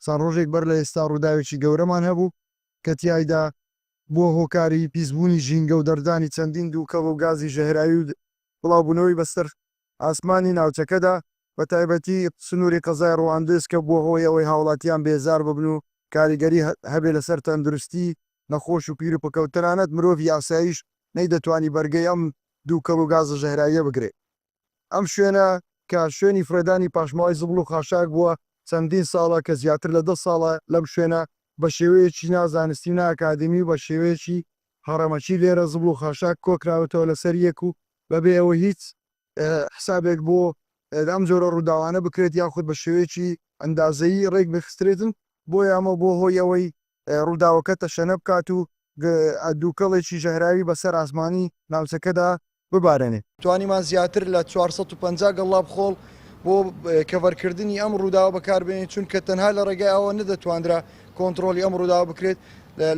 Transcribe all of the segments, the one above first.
چەند ڕۆژێک بەر لە ئێستا ڕووداوێکی گەورەمان هەبوو کە تیایدا بۆ هۆکاری پیسبوونی ژینگە و دەردانی چەندین دووکەڵ و گازی ژەهراوی و بڵاوبوونەوەی بەسەر ئاسمانی ناوچەکەدا بە تایبەتی سنووری قەزای ڕەواندز کە بووە هۆی ئەوەی هاوڵاتیان بێزار ببن و کاریگەری هەبێ لەسەر تەندروستی نەخۆش و پیر و پکەوتنانەت مرۆڤ یاساییش نەیدەتوانی بەرگەی ئەم دووکەڵ و گازە ژەهراییە بگرێت. ئەم شوێنە کە شوێنی فرێدانی پاشماوەی زبڵ و خاشاک بووە چەندین ساڵە کە زیاتر لە 10 ساڵە لەم شوێنە بە شێوەیەکی نازانستی و ئاکادمی و بە شێوەیەکی هەڕەمەچی لێرە زبڵ و خاشاک کۆکراوەتەوە لەسەر یەک و بەبێ ئەوە هیچ حسابێک بۆ ئەم جۆرە ڕووداوانە بکرێت یاخود بە شێوەیەکی ئەندازەیی ڕێک بخسترێتن بۆی ئەمە بۆ هۆی ئەوەی ڕووداوەکە تەشەنە بکات و دووکەڵێکی ژەهراوی بەسەر ئاسمانی ناوچەکەدا ببارێنێت. توانیمان زیاتر لە 450 گەڵا بخۆڵ بۆ کەڤەرکردنی ئەم ڕووداوە بەکاربێنێت چونکە تەنها لە ڕێگای ئەوە نەدەتواندرا کۆنتترۆلی ئەم ڕووداوە بکرێت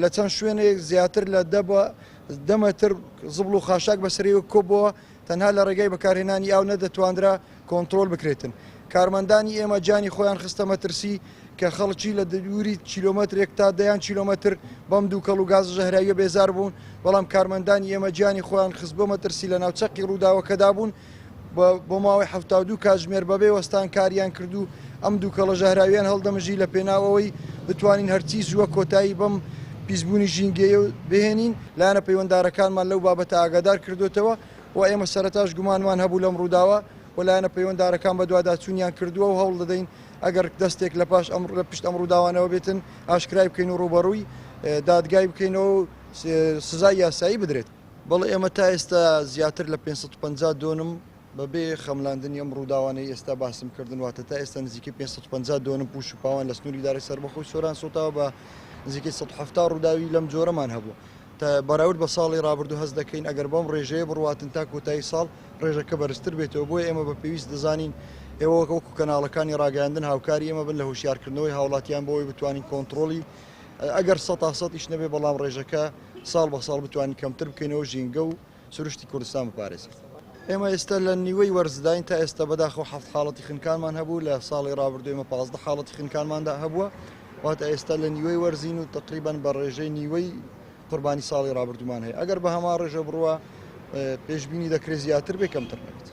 لە چەند شوێنێک زیاتر لە 10 مەتر زبڵ و خاشاک بەسەریەوە کۆبەوە تەنها لە ڕێگای بەکارهێنانی ئاو نەدەتواندرا کۆنتترۆل بکرێتن. کارمەندانی ئێمە جانی خۆیان خستە مەترسی کە خەڵکی لە دووری کیلۆمەترێک تا 10 کیلۆمەتر بەم دووکەڵ و گاز ژەهراویە بێزار بوون، بەڵام کارمەندانی ئێمە جانی خۆیان خست بۆ مەترسی لە ناوچەقی ڕووداوەکەدا بوون بۆ ماوەی 72 کاتژمێر بەبێ وەستان کاریان کردو ئەم دووکەڵە ژەهراویان هەڵدەمژی لە پێناوەوەی بتوانین هەرچی زووە کۆتایی بەم پیسبوونی ژینگەیە بهێنین. لایەنە پەیوەنددارەکانمان لەو بابەتە ئاگادار کردوتەوە و ئێمە سەرەتاش گومانمان هەبوو لەم ڕووداوە و لایەنە پەیوەنددارەکان بە دوواداچوونیان کردووە و هەوڵ دەدەین ئەگەر دەستێک لە پاش لە پشت ئەم ڕووداوانەوە بێتن ئاشکرای بکەین و ڕوبەڕووی دادگای بکەینەوە سزای یاسایی بدرێت. بەڵێ ئێمە تا ئێستا زیاتر لە 550 دۆنم بەبێ خەملاندنی ئەم ڕووداوانەی ئێستا باسم کردن واتە تا ئێستا نزیکەی 550 دۆنم پوش و پاوان لە سنووری دارای سەربەخۆی سۆران سۆتاوە بە نزیکەی 170 ڕووداوی لەم جۆرەمان هەبووە. تا بەراورد بە ساڵی ڕابردوو هەست دەکەین ئەگەر بەم ڕێژەیە بڕواتن تا کۆتایی ساڵ ڕێژەکە بەرزتر بێتەوە بۆی ئێمە بە پێویست دەزانین ئێوە وەکو کەناڵەکانی ڕاگەاندن هاوکاری ئێمە بن لە هوشیارکردنەوەی هاوڵاتیان بۆەوەی بتوانین کۆنتترۆلی ئەگەر 100% نەبێ بەڵام ڕێژەکە ساڵ بە ساڵ بتوانین کەمتر بکەینەوە ژینگە و سروشتی کوردستان بپارێزین. ئێمە ئێستا لە نیوەی وەرزداین تا ئێستا بەداخەوە 7 حاڵەتی خنکانمان هەبوو لە ساڵی ڕابردوو ئێمە 15 حاڵەتی خنکانماندا هەبووە واتە ئێستا لە نیوەی وەرزین و تقریبان بە ڕێژەی نیوەی قوربانی ساڵی ڕابردوومان هەیە. ئەگەر بە هەمان ڕێژە بڕوە پێشبینی دەکرێت زیاتر بێ کەمتر نەبێت.